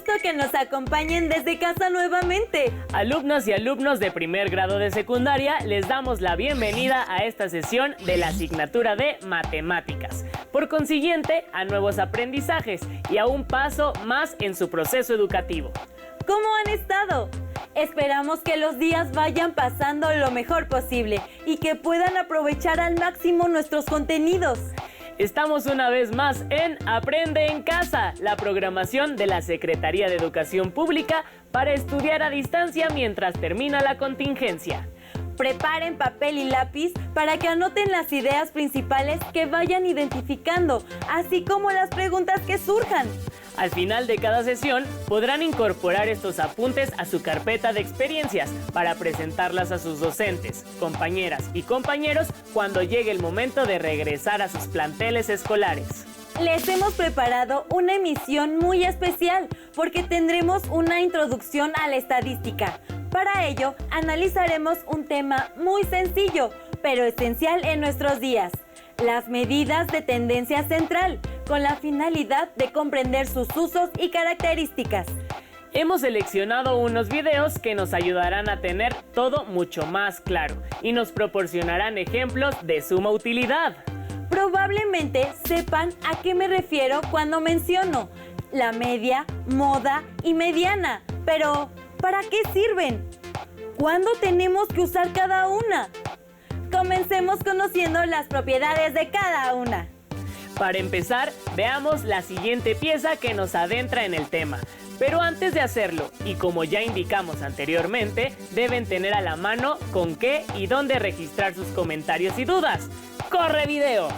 gusto que nos acompañen desde casa nuevamente. Alumnas y alumnos de primer grado de secundaria, les damos la bienvenida a esta sesión de la asignatura de Matemáticas. Por consiguiente, a nuevos aprendizajes y a un paso más en su proceso educativo. ¿Cómo han estado? Esperamos que los días vayan pasando lo mejor posible y que puedan aprovechar al máximo nuestros contenidos. Estamos una vez más en Aprende en Casa, la programación de la Secretaría de Educación Pública para estudiar a distancia mientras termina la contingencia. Preparen papel y lápiz para que anoten las ideas principales que vayan identificando, así como las preguntas que surjan. Al final de cada sesión podrán incorporar estos apuntes a su carpeta de experiencias para presentarlas a sus docentes, compañeras y compañeros cuando llegue el momento de regresar a sus planteles escolares. Les hemos preparado una emisión muy especial porque tendremos una introducción a la estadística. Para ello, analizaremos un tema muy sencillo, pero esencial en nuestros días: las medidas de tendencia central, con la finalidad de comprender sus usos y características. Hemos seleccionado unos videos que nos ayudarán a tener todo mucho más claro y nos proporcionarán ejemplos de suma utilidad. Probablemente sepan a qué me refiero cuando menciono la media, moda y mediana, pero ¿para qué sirven? ¿Cuándo tenemos que usar cada una? Comencemos conociendo las propiedades de cada una. Para empezar, veamos la siguiente pieza que nos adentra en el tema. Pero antes de hacerlo, y como ya indicamos anteriormente, deben tener a la mano con qué y dónde registrar sus comentarios y dudas. ¡Corre video!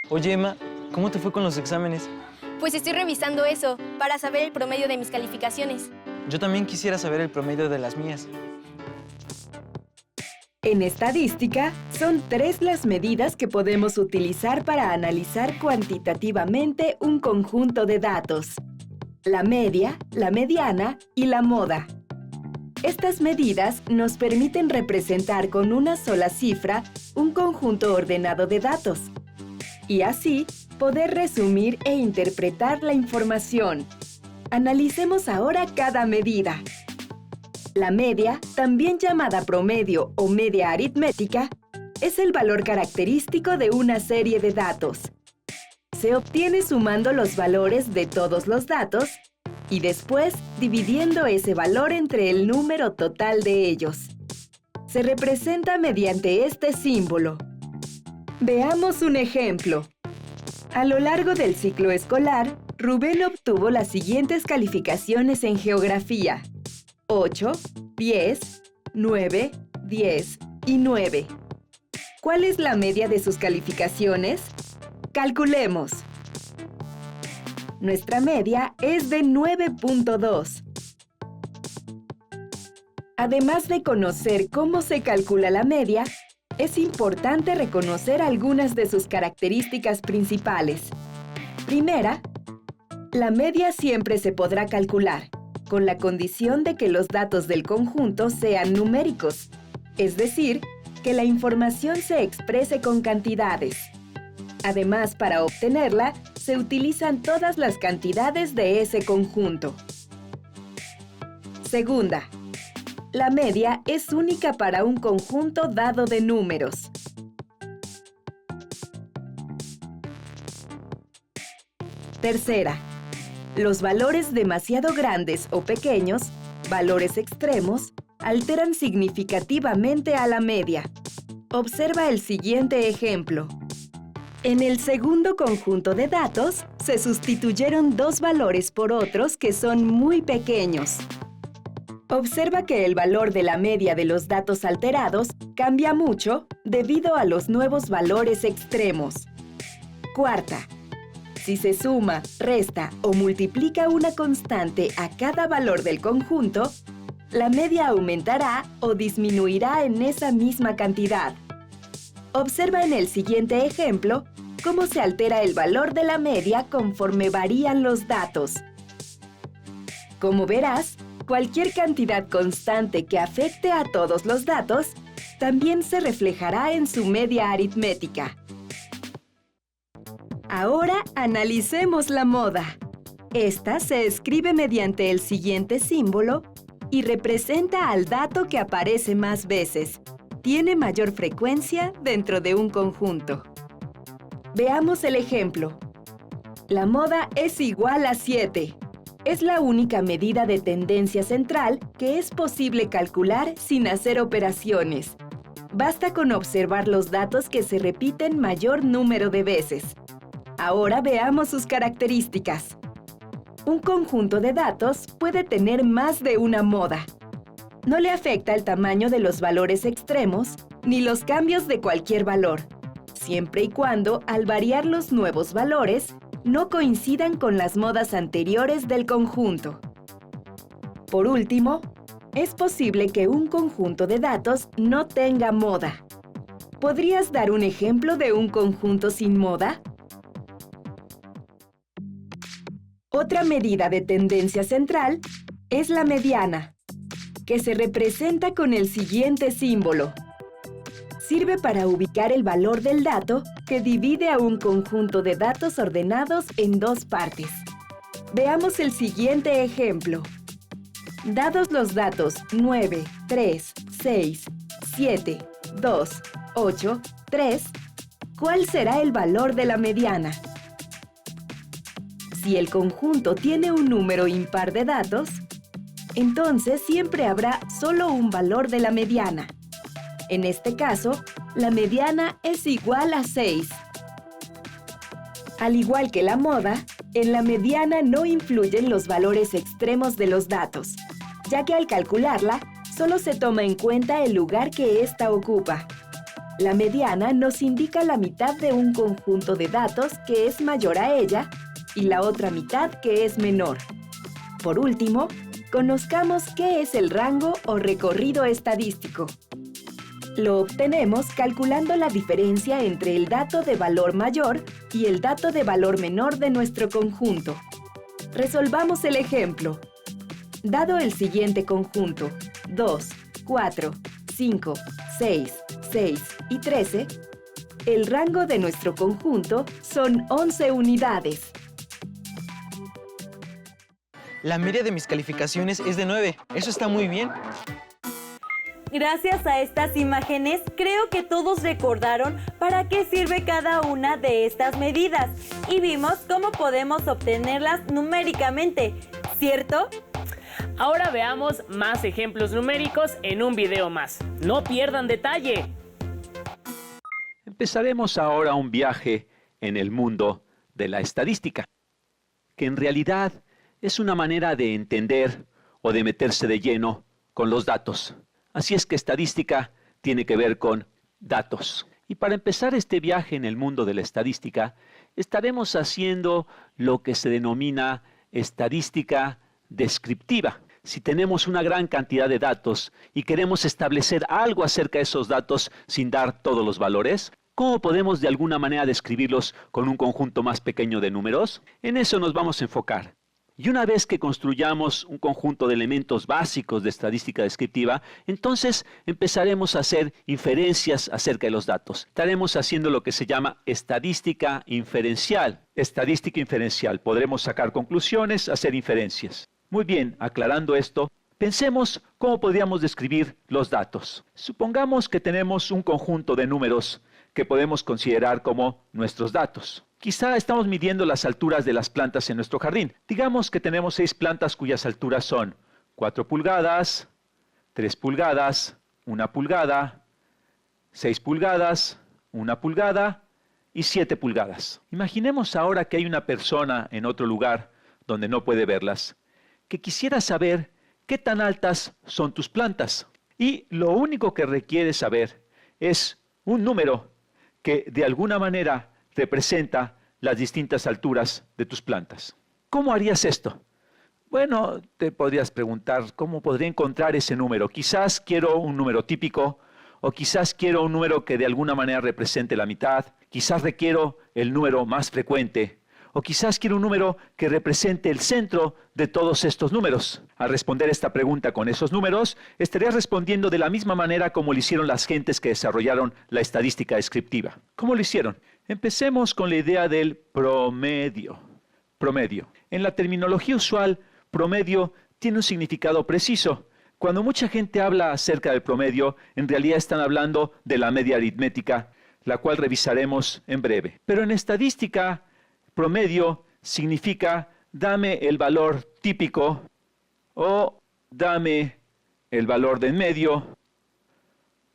Oye, Emma, ¿cómo te fue con los exámenes? Pues estoy revisando eso para saber el promedio de mis calificaciones. Yo también quisiera saber el promedio de las mías. En estadística, son 3 las medidas que podemos utilizar para analizar cuantitativamente un conjunto de datos: la media, la mediana y la moda. Estas medidas nos permiten representar con una sola cifra un conjunto ordenado de datos y así poder resumir e interpretar la información. Analicemos ahora cada medida. La media, también llamada promedio o media aritmética, es el valor característico de una serie de datos. Se obtiene sumando los valores de todos los datos y después dividiendo ese valor entre el número total de ellos. Se representa mediante este símbolo. Veamos un ejemplo. A lo largo del ciclo escolar, Rubén obtuvo las siguientes calificaciones en geografía: 8, 10, 9, 10 y 9. ¿Cuál es la media de sus calificaciones? Calculemos. Nuestra media es de 9.2. Además de conocer cómo se calcula la media, es importante reconocer algunas de sus características principales. Primera, la media siempre se podrá calcular, con la condición de que los datos del conjunto sean numéricos, es decir, que la información se exprese con cantidades. Además, para obtenerla, se utilizan todas las cantidades de ese conjunto. Segunda, la media es única para un conjunto dado de números. Tercera, los valores demasiado grandes o pequeños, valores extremos, alteran significativamente a la media. Observa el siguiente ejemplo. En el segundo conjunto de datos, se sustituyeron 2 valores por otros que son muy pequeños. Observa que el valor de la media de los datos alterados cambia mucho debido a los nuevos valores extremos. Cuarta, si se suma, resta o multiplica una constante a cada valor del conjunto, la media aumentará o disminuirá en esa misma cantidad. Observa en el siguiente ejemplo cómo se altera el valor de la media conforme varían los datos. Como verás, cualquier cantidad constante que afecte a todos los datos también se reflejará en su media aritmética. Ahora analicemos la moda. Esta se escribe mediante el siguiente símbolo y representa al dato que aparece más veces. Tiene mayor frecuencia dentro de un conjunto. Veamos el ejemplo. La moda es igual a 7. Es la única medida de tendencia central que es posible calcular sin hacer operaciones. Basta con observar los datos que se repiten mayor número de veces. Ahora veamos sus características. Un conjunto de datos puede tener más de una moda. No le afecta el tamaño de los valores extremos ni los cambios de cualquier valor, siempre y cuando, al variar los nuevos valores, no coincidan con las modas anteriores del conjunto. Por último, es posible que un conjunto de datos no tenga moda. ¿Podrías dar un ejemplo de un conjunto sin moda? Otra medida de tendencia central es la mediana, que se representa con el siguiente símbolo. Sirve para ubicar el valor del dato que divide a un conjunto de datos ordenados en dos partes. Veamos el siguiente ejemplo. Dados los datos 9, 3, 6, 7, 2, 8, 3, ¿cuál será el valor de la mediana? Si el conjunto tiene un número impar de datos, entonces siempre habrá solo un valor de la mediana. En este caso, la mediana es igual a 6. Al igual que la moda, en la mediana no influyen los valores extremos de los datos, ya que al calcularla, solo se toma en cuenta el lugar que ésta ocupa. La mediana nos indica la mitad de un conjunto de datos que es mayor a ella y la otra mitad que es menor. Por último, conozcamos qué es el rango o recorrido estadístico. Lo obtenemos calculando la diferencia entre el dato de valor mayor y el dato de valor menor de nuestro conjunto. Resolvamos el ejemplo. Dado el siguiente conjunto, 2, 4, 5, 6, 6 y 13, el rango de nuestro conjunto son 11 unidades. La media de mis calificaciones es de 9. Eso está muy bien. Gracias a estas imágenes, creo que todos recordaron para qué sirve cada una de estas medidas y vimos cómo podemos obtenerlas numéricamente, ¿cierto? Ahora veamos más ejemplos numéricos en un video más. ¡No pierdan detalle! Empezaremos ahora un viaje en el mundo de la estadística, que en realidad es una manera de entender o de meterse de lleno con los datos. Así es que estadística tiene que ver con datos. Y para empezar este viaje en el mundo de la estadística, estaremos haciendo lo que se denomina estadística descriptiva. Si tenemos una gran cantidad de datos y queremos establecer algo acerca de esos datos sin dar todos los valores, ¿cómo podemos de alguna manera describirlos con un conjunto más pequeño de números? En eso nos vamos a enfocar. Y una vez que construyamos un conjunto de elementos básicos de estadística descriptiva, entonces empezaremos a hacer inferencias acerca de los datos. Estaremos haciendo lo que se llama estadística inferencial. Estadística inferencial. Podremos sacar conclusiones, hacer inferencias. Muy bien, aclarando esto, pensemos cómo podríamos describir los datos. Supongamos que tenemos un conjunto de números que podemos considerar como nuestros datos. Quizá estamos midiendo las alturas de las plantas en nuestro jardín. Digamos que tenemos 6 plantas cuyas alturas son 4 pulgadas, 3 pulgadas, 1 pulgada, 6 pulgadas, 1 pulgada y 7 pulgadas. Imaginemos ahora que hay una persona en otro lugar donde no puede verlas, que quisiera saber qué tan altas son tus plantas. Y lo único que requiere saber es un número que de alguna manera representa las distintas alturas de tus plantas. ¿Cómo harías esto? Bueno, te podrías preguntar, ¿cómo podría encontrar ese número? Quizás quiero un número típico, o quizás quiero un número que de alguna manera represente la mitad, quizás requiero el número más frecuente, o quizás quiero un número que represente el centro de todos estos números. Al responder esta pregunta con esos números, estarías respondiendo de la misma manera como lo hicieron las gentes que desarrollaron la estadística descriptiva. ¿Cómo lo hicieron? Empecemos con la idea del promedio. promedio. En la terminología usual, promedio tiene un significado preciso. Cuando mucha gente habla acerca del promedio, en realidad están hablando de la media aritmética, la cual revisaremos en breve. Pero en estadística, promedio significa dame el valor típico o dame el valor de en medio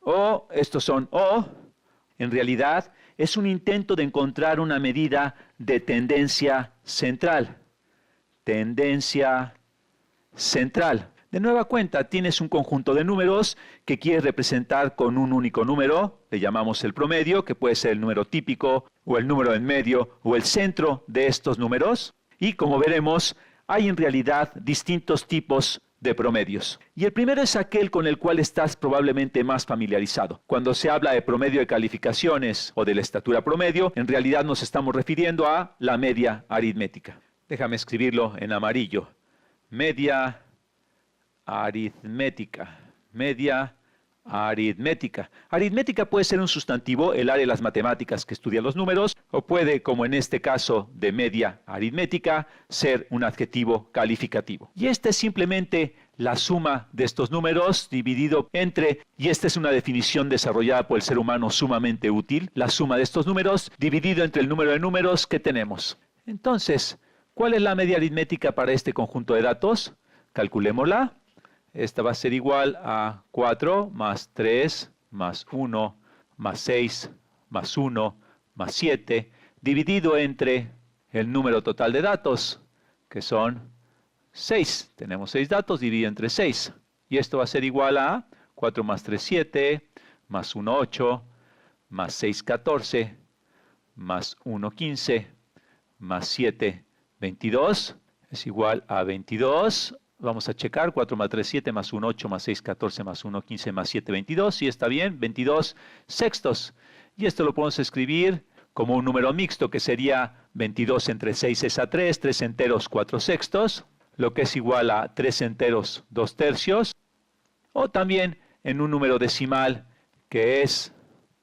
o estos son o. En realidad es un intento de encontrar una medida de tendencia central. Tendencia central. De nueva cuenta, tienes un conjunto de números que quieres representar con un único número, le llamamos el promedio, que puede ser el número típico, o el número en medio, o el centro de estos números. Y como veremos, hay en realidad distintos tipos de promedios. Y el primero es aquel con el cual estás probablemente más familiarizado. Cuando se habla de promedio de calificaciones o de la estatura promedio, en realidad nos estamos refiriendo a la media aritmética. Déjame escribirlo en amarillo. Media aritmética. Media aritmética. Aritmética puede ser un sustantivo, el área de las matemáticas que estudia los números, o puede, como en este caso de media aritmética, ser un adjetivo calificativo. Y esta es simplemente la suma de estos números dividido entre, y esta es una definición desarrollada por el ser humano sumamente útil, la suma de estos números dividido entre el número de números que tenemos. Entonces, ¿cuál es la media aritmética para este conjunto de datos? Calculémosla. Esta va a ser igual a 4 más 3 más 1 más 6 más 1 más 7, dividido entre el número total de datos, que son 6. Tenemos 6 datos, dividido entre 6. Y esto va a ser igual a 4 más 3, 7, más 1, 8, más 6, 14, más 1, 15, más 7, 22. Es igual a 22. Vamos a checar, 4 más 3, 7, más 1, 8, más 6, 14, más 1, 15, más 7, 22. Sí, está bien, 22 sextos. Y esto lo podemos escribir como un número mixto, que sería 22 entre 6 es a 3, 3 enteros, 4 sextos, lo que es igual a 3 enteros, 2 tercios. O también en un número decimal, que es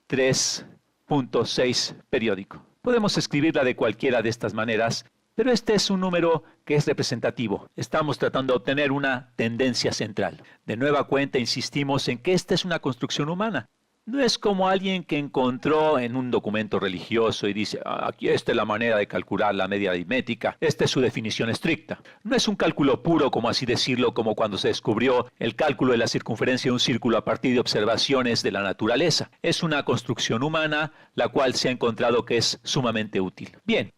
3.6 periódico. Podemos escribirla de cualquiera de estas maneras, pero este es un número que es representativo. Estamos tratando de obtener una tendencia central. De nueva cuenta, insistimos en que esta es una construcción humana. No es como alguien que encontró en un documento religioso y dice, aquí esta es la manera de calcular la media aritmética, esta es su definición estricta. No es un cálculo puro, como así decirlo, como cuando se descubrió el cálculo de la circunferencia de un círculo a partir de observaciones de la naturaleza. Es una construcción humana, la cual se ha encontrado que es sumamente útil. Bien,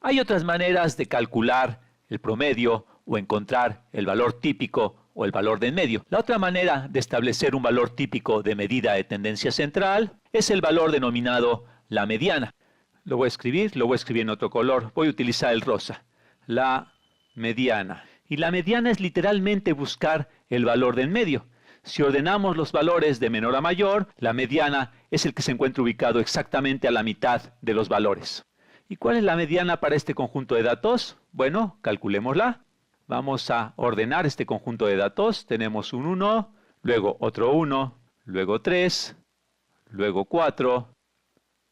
hay otras maneras de calcular el promedio o encontrar el valor típico o el valor de en medio. La otra manera de establecer un valor típico de medida de tendencia central es el valor denominado la mediana. Lo voy a escribir en otro color. Voy a utilizar el rosa. La mediana. Y la mediana es literalmente buscar el valor de en medio. Si ordenamos los valores de menor a mayor, la mediana es el que se encuentra ubicado exactamente a la mitad de los valores. ¿Y cuál es la mediana para este conjunto de datos? Bueno, calculémosla. Vamos a ordenar este conjunto de datos. Tenemos un 1, luego otro 1, luego 3, luego 4,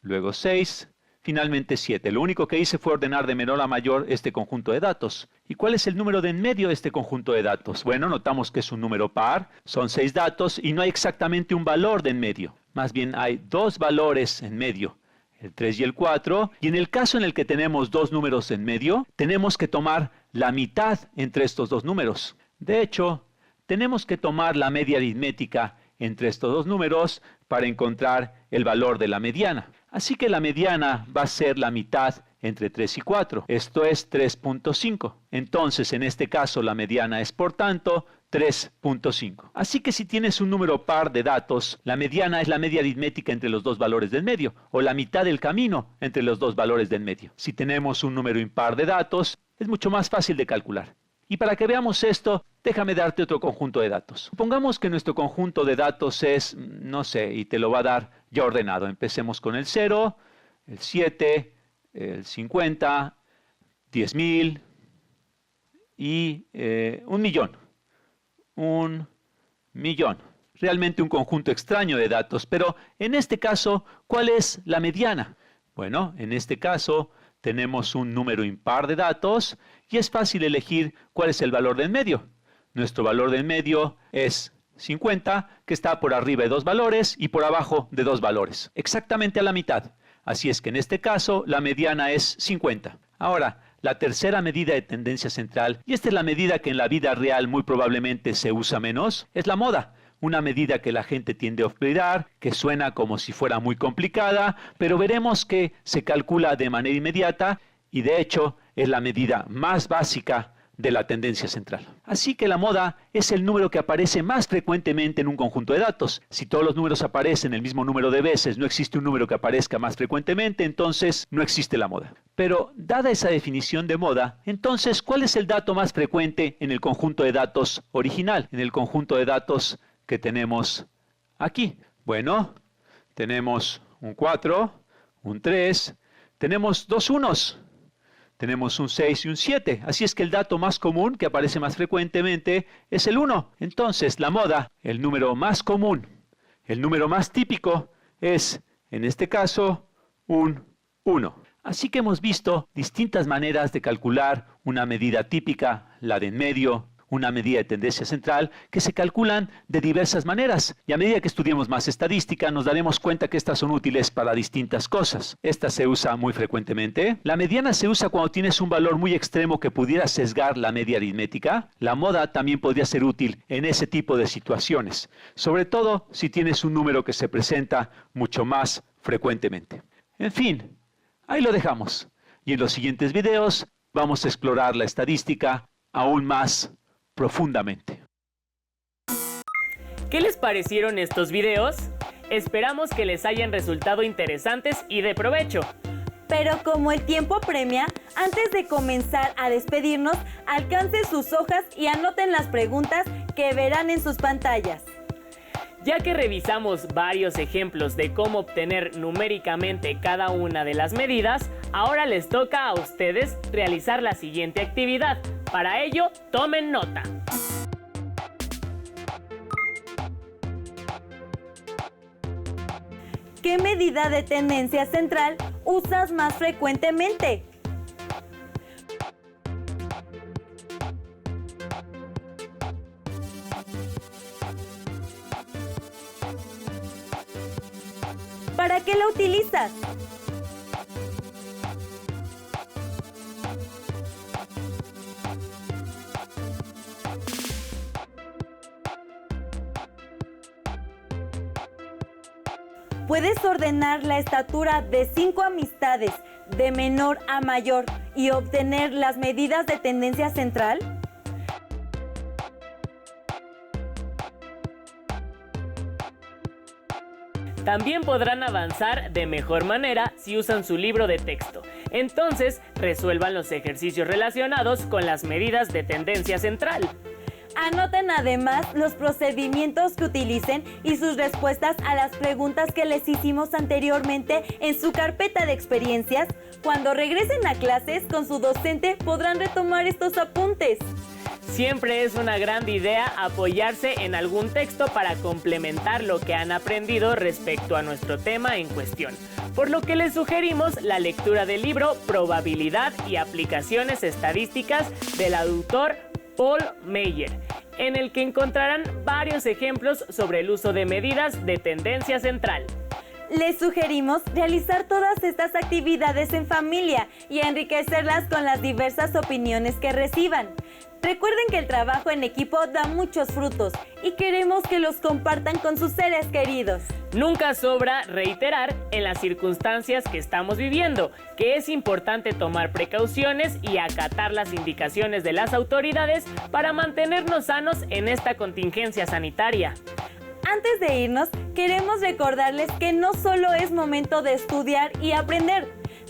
luego 6, finalmente 7. Lo único que hice fue ordenar de menor a mayor este conjunto de datos. ¿Y cuál es el número de en medio de este conjunto de datos? Bueno, notamos que es un número par, son 6 datos y no hay exactamente un valor de en medio. Más bien hay dos valores en medio, el 3 y el 4. Y en el caso en el que tenemos dos números en medio, tenemos que tomar la mitad entre estos dos números. De hecho, tenemos que tomar la media aritmética entre estos dos números para encontrar el valor de la mediana. Así que la mediana va a ser la mitad entre 3 y 4. Esto es 3.5. Entonces, en este caso, la mediana es, por tanto, 3.5. Así que si tienes un número par de datos, la mediana es la media aritmética entre los dos valores del medio, o la mitad del camino entre los dos valores del medio. Si tenemos un número impar de datos, es mucho más fácil de calcular. Y para que veamos esto, déjame darte otro conjunto de datos. Supongamos que nuestro conjunto de datos es, no sé, y te lo va a dar ya ordenado. Empecemos con el 0, el 7, el 50, 10.000 y 1.000.000. 1.000.000. Realmente un conjunto extraño de datos, pero en este caso, ¿cuál es la mediana? Bueno, en este caso tenemos un número impar de datos y es fácil elegir cuál es el valor del medio. Nuestro valor del medio es 50, que está por arriba de 2 valores y por abajo de 2 valores, exactamente a la mitad. Así es que en este caso la mediana es 50. Ahora, la tercera medida de tendencia central, y esta es la medida que en la vida real muy probablemente se usa menos, es la moda. Una medida que la gente tiende a olvidar, que suena como si fuera muy complicada, pero veremos que se calcula de manera inmediata y de hecho es la medida más básica de la tendencia central. Así que la moda es el número que aparece más frecuentemente en un conjunto de datos. Si todos los números aparecen el mismo número de veces, no existe un número que aparezca más frecuentemente, entonces no existe la moda. Pero dada esa definición de moda, entonces, ¿cuál es el dato más frecuente en el conjunto de datos original? En el conjunto de datos que tenemos aquí. Bueno, tenemos un 4, un 3, tenemos 2 unos. Tenemos un 6 y un 7, así es que el dato más común que aparece más frecuentemente es el 1. Entonces, la moda, el número más común, el número más típico es, en este caso, un 1. Así que hemos visto distintas maneras de calcular una medida típica, la de en medio, una medida de tendencia central, que se calculan de diversas maneras. Y a medida que estudiemos más estadística, nos daremos cuenta que estas son útiles para distintas cosas. Esta se usa muy frecuentemente. La mediana se usa cuando tienes un valor muy extremo que pudiera sesgar la media aritmética. La moda también podría ser útil en ese tipo de situaciones, sobre todo si tienes un número que se presenta mucho más frecuentemente. En fin, ahí lo dejamos. Y en los siguientes videos vamos a explorar la estadística aún más profundamente. ¿Qué les parecieron estos videos? Esperamos que les hayan resultado interesantes y de provecho. Pero como el tiempo apremia, antes de comenzar a despedirnos, alcancen sus hojas y anoten las preguntas que verán en sus pantallas. Ya que revisamos varios ejemplos de cómo obtener numéricamente cada una de las medidas, ahora les toca a ustedes realizar la siguiente actividad. Para ello, tomen nota. ¿Qué medida de tendencia central usas más frecuentemente? ¿Para qué la utilizas? ¿Puedes ordenar la estatura de 5 amistades de menor a mayor y obtener las medidas de tendencia central? También podrán avanzar de mejor manera si usan su libro de texto. Entonces, resuelvan los ejercicios relacionados con las medidas de tendencia central. Anoten además los procedimientos que utilicen y sus respuestas a las preguntas que les hicimos anteriormente en su carpeta de experiencias. Cuando regresen a clases con su docente podrán retomar estos apuntes. Siempre es una gran idea apoyarse en algún texto para complementar lo que han aprendido respecto a nuestro tema en cuestión. Por lo que les sugerimos la lectura del libro Probabilidad y Aplicaciones Estadísticas del autor Paul Meyer, en el que encontrarán varios ejemplos sobre el uso de medidas de tendencia central. Les sugerimos realizar todas estas actividades en familia y enriquecerlas con las diversas opiniones que reciban. Recuerden que el trabajo en equipo da muchos frutos y queremos que los compartan con sus seres queridos. Nunca sobra reiterar en las circunstancias que estamos viviendo que es importante tomar precauciones y acatar las indicaciones de las autoridades para mantenernos sanos en esta contingencia sanitaria. Antes de irnos, queremos recordarles que no solo es momento de estudiar y aprender.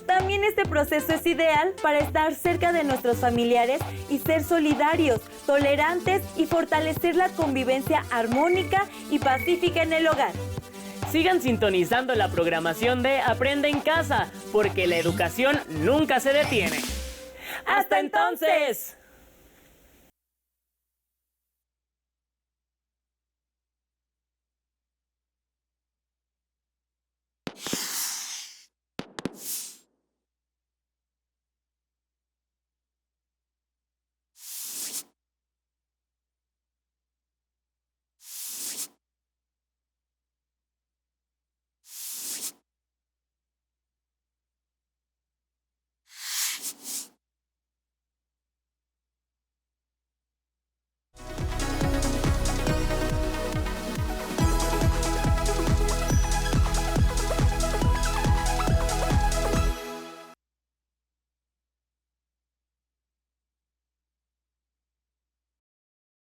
También este proceso es ideal para estar cerca de nuestros familiares y ser solidarios, tolerantes y fortalecer la convivencia armónica y pacífica en el hogar. Sigan sintonizando la programación de Aprende en Casa, porque la educación nunca se detiene. ¡Hasta entonces!